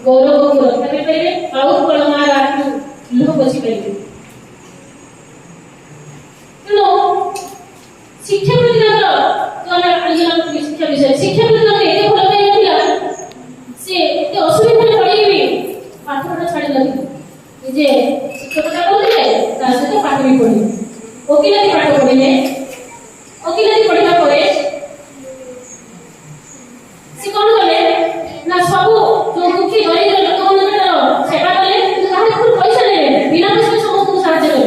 गौरव को रक्षा करेंगे और कलमार आठू लोग बची करेंगे। तो शिक्षा प्रतिदान तो हमें आयोजन शिक्षा विषय शिक्षा प्रतिदान एते भल पाई नथिला से एते असुविधा पड़ी भी पाठ पढ़ा छाड़ी नथि जे शिक्षकता करथिले ता सहित पाठ भी पढ़ी ओकिलाती पाठ पढ़िले ओकिलाती पढ़िला परे से कोन कले ना सब जो दुखी गरीब लोक मनकर सेवा कले किंतु काहे को पैसा ले बिना पैसा समस्त को साहाय्य करे।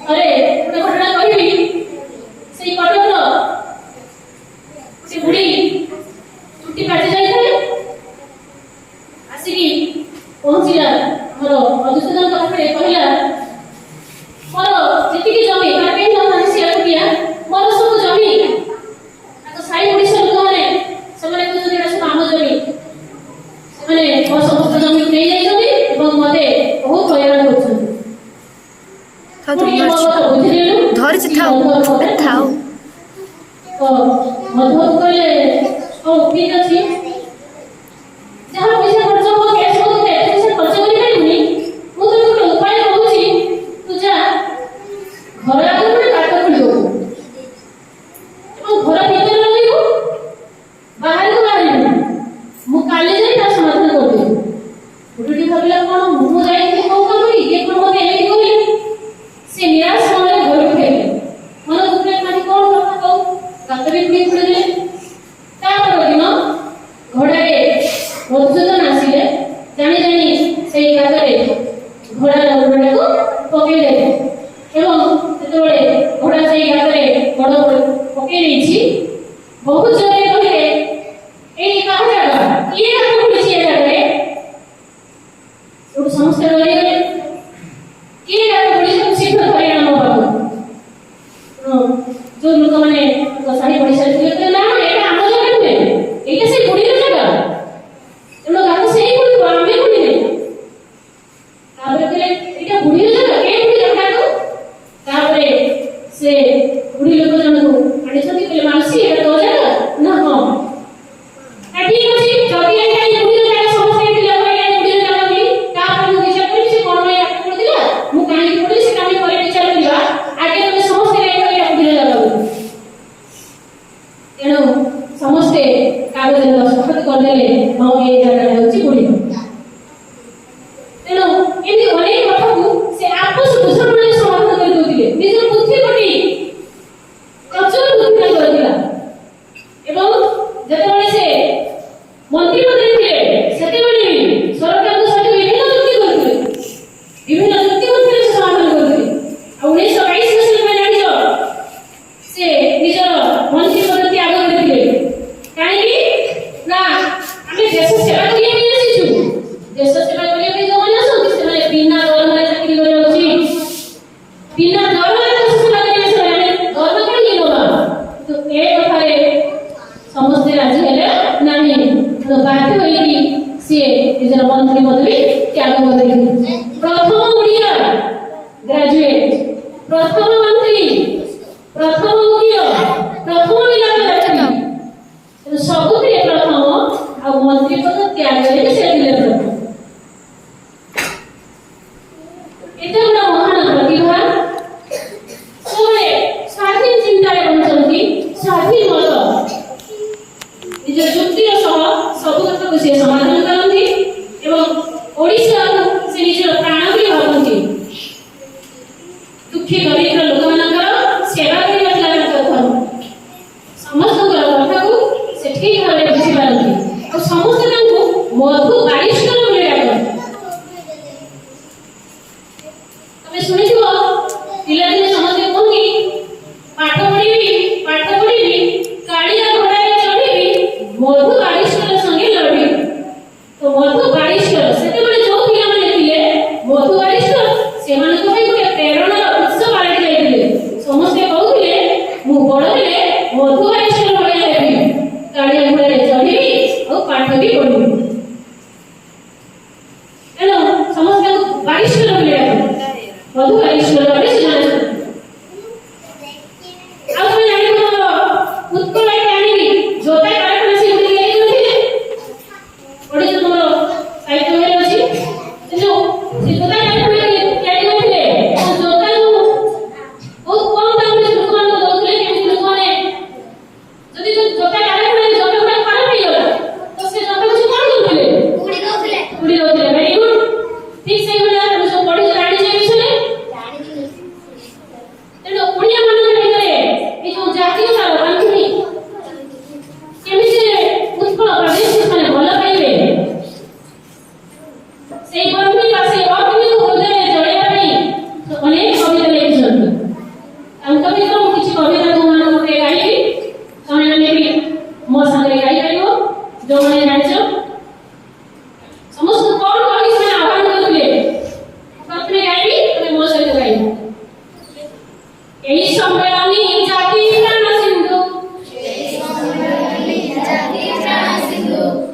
अरे गोटे घटना कहबी से कटक से बुढ़ी छुट्टी काटी जाइए आसिकी पहुंचला मोर मधुसूदन पाखे कहला मोर जेतिकी जमी काटे न से अटिया मोर सब जमी तो साई ओडिसा लोक माने सेमाने को जदि सब आम जमी सेमाने मोर समस्त जमी नै जाइछथि एवं मते बहुत हैरान होछथि। धरिच थाओ तो मधुर कहले ओ ठीक अछि जहां पैसा खर्च हो कैश हो दे पैसा खर्च करि पाइबनी मु तो एक उपाय कहूची तू जा घर आगे गोटे काट खोलियो এবং घर भीतर लगियो बाहर को बाहर मु काले जाई ता समाधान कर दे बुढ़ी भाबिला कोन मु जाई के कोन करी ये कोन मते एही कहले से निराश होने घर उठेले मन दुखले माने कोन କଥା कहू गातरे पुणी पड़े तापर दिन घोड़ारे मधुसूदन आसिले जानी जानी से गातरे घोड़ा घोड़ा को पके देले एवं तेतबेले घोड़ा से गातरे बड़ पके देछि बहुत जरे कहले एई कहा जागा किए गात पुलिस ए जागा सब समस्या रही गले किए गात पुलिस शीघ्र परिणाम बाबू जो लोक माने साड़ी पड़ी सारी थे ना एटा आम जगह नुहे एटा से बुढ़ी जगह एनो गात से ही बुढ़ी आमे बुढ़ी ने तापर कहले एटा बुढ़ी जगह के बुढ़ी जगह को तापर से बुढ़ी लोक जन को आनी छथि कहले मासी एटा तो जगह ना हां आ ठीक अछि जदी एटा बुढ़ी जगह समस्या के लगा एटा बुढ़ी जगह की तापर मु विचार करी से कोन रे कर दिला मु काहे बुढ़ी से कामे करे विचार दिला आगे हम समस्या एटा बुढ़ी जगह तेणु समस्ते कागज दस्तखत करदेले हाँ ये जगह होची बुढ़ी तेणु एमती अनेक कथा को से आपस बुझामणा समाधान कर दोतिले निज बुद्धि कोटी प्रचुर बुद्धि कर दिला एवं जेतेबेले से मंत्री पदे थे सेतेबेले सरकार को साथ विभिन्न चुक्ति करथिले विभिन्न चुक्ति मध्यरे समाधान करथिले आ 1922 मसीह में जानियो से निजर मंत्री पद त्याग करथिले काहे ना आमे देश सेवा करिया के आसीछु देश सेवा करिया के जो माने आसो से माने बिना दरमारे चाकरी करे अछि बिना दरमारे देश सेवा करिया से माने दरमा करी नबा तो ए कथारे समस्त राजी हेले नाही तो बाध्य होई से निजर मंत्री पदवी त्याग करथिले प्रथम उड़िया ग्रेजुएट प्रथम मंत्री प्रथम उड़िया प्रथम इलाका तो सबुथिरे प्रथम आ मंत्री पद त्याग करे से दिले प्रथम एते बड़ा महान प्रतिभा सोरे स्वाधीन चिंतारे बंचंती स्वाधीन मत निज युक्ति सह सब कथा को से समाधान करंती एवं ओडिसा से निज प्राण भी भाबंती दुखी गरीब लोक मानकर सेवा करिया लागल कथा समस्त कथा को से ठीक भाबरे बुझी पारंती और समस्त को मधु बारिष्कर बोले डाकन तमे सुनिथिबो पिला दिन समस्त कोनी पाठ पढ़ीबी कालिया घोड़ारे चढ़ीबी मधु बारिष्कर संगे लड़ी तो मधु बारिष्कर सेतेबेले जो पिला माने थिले मधु बारिष्कर से माने को भाई गोटे प्रेरणा उत्सव पालटी जाइथिले समस्त कहउथिले मु बड़ हेले मधु बारिष्कर भले हेबी कालिया घोड़ारे चढ़ीबी और पाठ भी पढ़ीबी ଯୋଉମାନେ ଜାଣିଛ ସମସ୍ତ କଣ କହି ସେମାନେ ଆହ୍ୱାନ କରୁଥିଲେ ପ୍ରଥମେ ଗାଇବି ତମେ ମୋ ସହିତ ଗାଇବ ଏହି ସମ୍ମିଳନୀ ଜାତି ପ୍ରାଣ ସିନ୍ଧୁ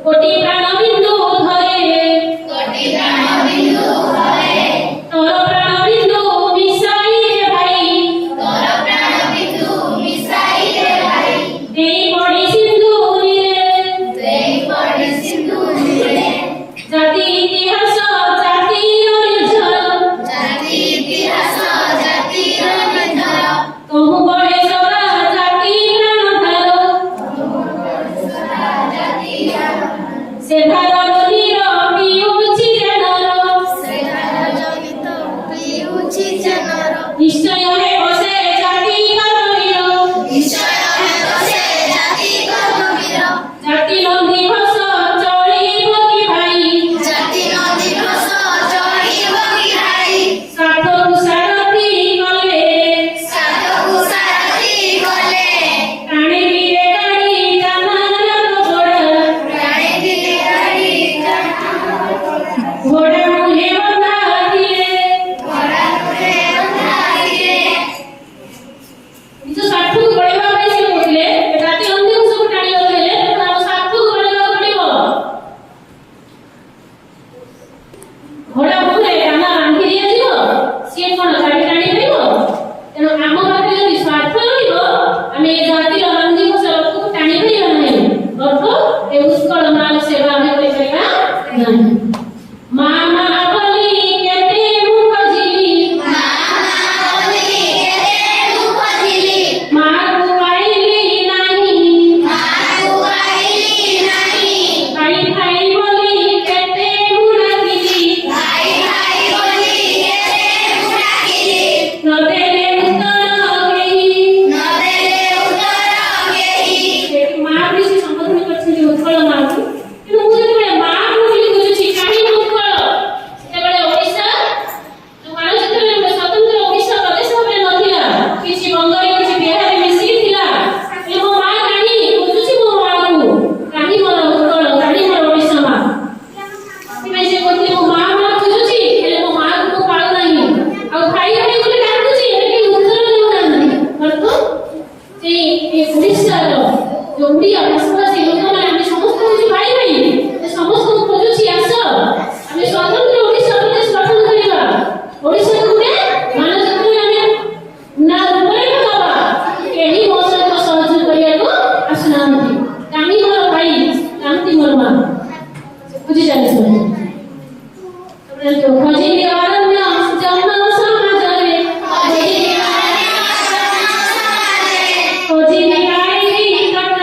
କୋଟି ପ୍ରାଣ ବିନ୍ଦୁ ଧରେ ତୋର ପ୍ରାଣ ବିନ୍ଦୁ ମିଶାଇ ରେ ଭାଇ ଦେଇ ପଡ଼ି ସିନ୍ଧୁ ରେ ଜାତି ଇତିହାସ ଜାତିର ନିର୍ଝର ତମୁ ବଳେ ସଦା ଜାତି ପ୍ରାଣଧାର ସେ ଧାର ନଦୀର ପିଉଚି ଜନର ନିଶ୍ଚୟ ହେବ ସେ ଜାତି କର୍ମବୀର ଜାତି ନଦୀ ଘୋଷ ଚଳିବ କି ଭାଇ ସ୍ୱାର୍ଥକୁ ସାରଥି କଲେ ପ୍ରାଣେ ଦିଏ ଗାଡ଼ି ଜାନାର ଘୋଡ଼ା ଘୋଡ଼ା ମୁହେ ବନ୍ଧା ଦିଏ ନିଜ ସ୍ୱାର୍ଥକୁ ବଢ଼େଇବା ପାଇଁ ସେ କହୁଥିଲେ ଜାତି ଅନ୍ୟକୁ ସବୁ ଟାଣିବାକୁ ହେଲେ ଆମ ସ୍ୱାର୍ଥକୁ ବଢ଼େଇବାକୁ ପଡ଼ିବ ଘୋଡ଼ା ମୁହଁରେ ଦାନା ବାନ୍ଧି ଦିଆଯିବ ସିଏ କଣ ଗାଡ଼ି ଟାଣି ପାରିବ ତେଣୁ ଆମ ପାଖରେ ଯଦି ସ୍ୱାର୍ଥ ରହିବ ଆମେ ଏ ଜାତିର ରଙ୍ଗୀନ ରଥକୁ ଟାଣି ପାରିବା ନାହିଁ ଅର୍ଥ ଏ ଉତ୍କଳ ମାର ସେବା ଆମେ କରିପାରିବା ନାହିଁ ମା ମା ବୋଲି କେତେ ମୁଁ ଖୋଜିଲି ମାକୁ ପାଇଲି ନାହିଁ ଭାଇ ଭାଇ ବୋଲି କେତେ ମୁଁ ଡାକିଲି ନଦେଲେ ଉତ୍ତର କେହି ସେଠି ମା ବୋଲି ସେ ସମ୍ବୋଧନ କରିଛନ୍ତି ଉତ୍କଳ ମାକୁ କିନ୍ତୁ ମୁଁ ଯେତେବେଳେ ମା ବୋଲି ବୁଝୁଛି କାହିଁକି ଉତ୍କଳ ସେତେବେଳେ ଓଡ଼ିଶା ଯୋଉ ମାନଚିତ୍ରରେ ଗୋଟେ ସ୍ୱତନ୍ତ୍ର ଓଡ଼ିଶା ପ୍ରଦେଶ ଭାବରେ ନଥିଲା କିଛି ବଙ୍ଗରେ କିଛି ବିହାରରେ ମିଶିକି ଥିଲା ହେଲେ ମୋ ମା କାହିଁ ବୁଝୁଛି ମୋ ମାକୁ କାହିଁ ମୋର ଉତ୍କଳ କାହିଁ ମୋର ଓଡ଼ିଶା ମା ସେଥିପାଇଁ ସେ କହୁଥିଲେ ମୋ ମା ବୁଝୁଛି ହେଲେ ମୋ ମାକୁ ମୁଁ ପାଳୁନାହିଁ ଆଉ ଭାଇ ଭାଇ ବୋଲି ଡାକୁଛି ହେଲେ କେହି ଉତ୍ତର ଦେଉନାହାନ୍ତି ଅର୍ଥ ସେଇ ଓଡ଼ିଶାର ଯୋଉ ଓଡ଼ିଆ ଭାଷାଭାଷୀ ଲୋକମାନେ ଆମେ ସମସ୍ତେ ହଉଛି ଭାଇ ଭାଇ ସେ ସମସ୍ତଙ୍କୁ ଖୋଜୁଛି ଆସ ଆମେ ସ୍ୱତନ୍ତ୍ର ଓଡ଼ିଶା ପ୍ରଦେଶ ଗଠନ କରିବା ଓଡ଼ିଶାକୁ ଗୋଟେ ମାନଚିତ୍ରରେ ଆମେ ନା ରୂପରେଖ ଦେବା କେହି ମୋ ସହିତ ସହଯୋଗ କରିବାକୁ ଆସୁନାହାନ୍ତି କାହିଁ ମୋର ଭାଇ କାହିଁକି ମୋର ମା ବୁଝି ଚାଲିଛନ୍ତି ଖୋଜିଲି ଅରଣ୍ୟ ଜନ୍ମ ସମାଜରେ ଖୋଜିଲି ଗାଈ ତଟ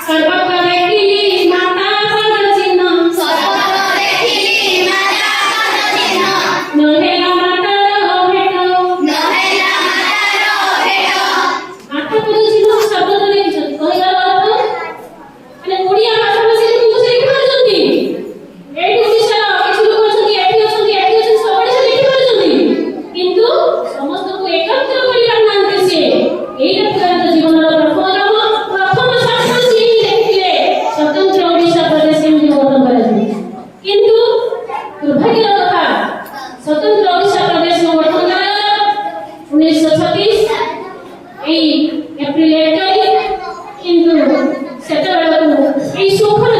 ସର୍ବତ୍ର ଦେଖିଲି ମାତା ପଦ ଚିହ୍ନ ନହେଲା ମାତାର ଭେଟ ମାତା ପଦ ଚିହ୍ନ ଶବ୍ଦ ଲେଖିଛନ୍ତି କହିବାର ଅର୍ଥ ମାନେ ଓଡ଼ିଆ ଭାଷାଭାଷୀ ଲୋକଙ୍କୁ ସେ ଲେଖିପାରୁଛନ୍ତି ଏଇଠି ଓଡ଼ିଶାର କିଛି ଲୋକ ଅଛନ୍ତି ଏଠି ଅଛନ୍ତି ସବୁଆଡ଼େ ସେ ଲେଖିପାରୁଛନ୍ତି କିନ୍ତୁ ସମସ୍ତଙ୍କୁ ଏକତ୍ର କରିପାରୁନାହାନ୍ତି ସେ ଏଇଟା ଥିଲା ତାଙ୍କ ଜୀବନର ପ୍ରଥମ ଶାସନ ସିଏ ହିଁ ଲେଖିଥିଲେ ସ୍ୱତନ୍ତ୍ର ଓଡ଼ିଶା ପ୍ରଦେଶ କେମିତି ଗଠନ କରାଯିବ କିନ୍ତୁ ଦୁର୍ଭାଗ୍ୟର କଥା ସ୍ୱତନ୍ତ୍ର ଓଡ଼ିଶା ପ୍ରଦେଶ ଗଠନ କରାଗଲା 1936 ଏଇ ଏପ୍ରିଲ 1 ତାରିଖ କିନ୍ତୁ ସେତେବେଳକୁ ଏଇ ଶୃଙ୍ଖଳ